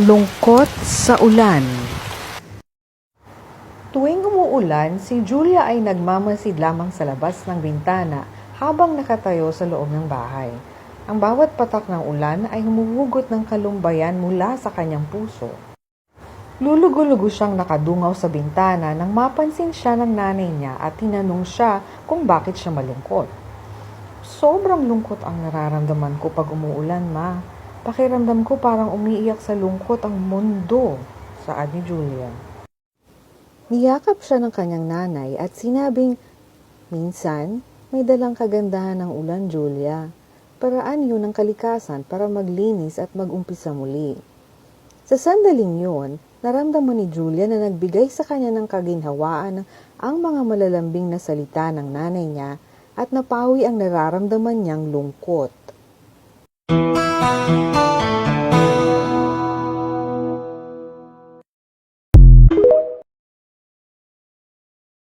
Lungkot sa ulan. Tuwing umuulan, si Julia ay nagmamasid lamang sa labas ng bintana habang nakatayo sa loob ng bahay. Ang bawat patak ng ulan ay humuhugot ng kalumbayan mula sa kanyang puso. Lulugo-lugo siyang nakadungaw sa bintana nang mapansin siya ng nanay niya at tinanong siya kung bakit siya malungkot. Sobrang lungkot ang nararamdaman ko pag umuulan, Ma. Pakiramdam ko parang umiiyak sa lungkot ang mundo, saad ni Julia. Niyakap siya ng kanyang nanay at sinabing, minsan, may dalang kagandahan ng ulan, Julia. Paraan yun ng kalikasan para maglinis at mag-umpisa muli. Sa sandaling yun, naramdaman ni Julia na nagbigay sa kanya ng kaginhawaan ang mga malalambing na salita ng nanay niya at napawi ang nararamdaman niyang lungkot.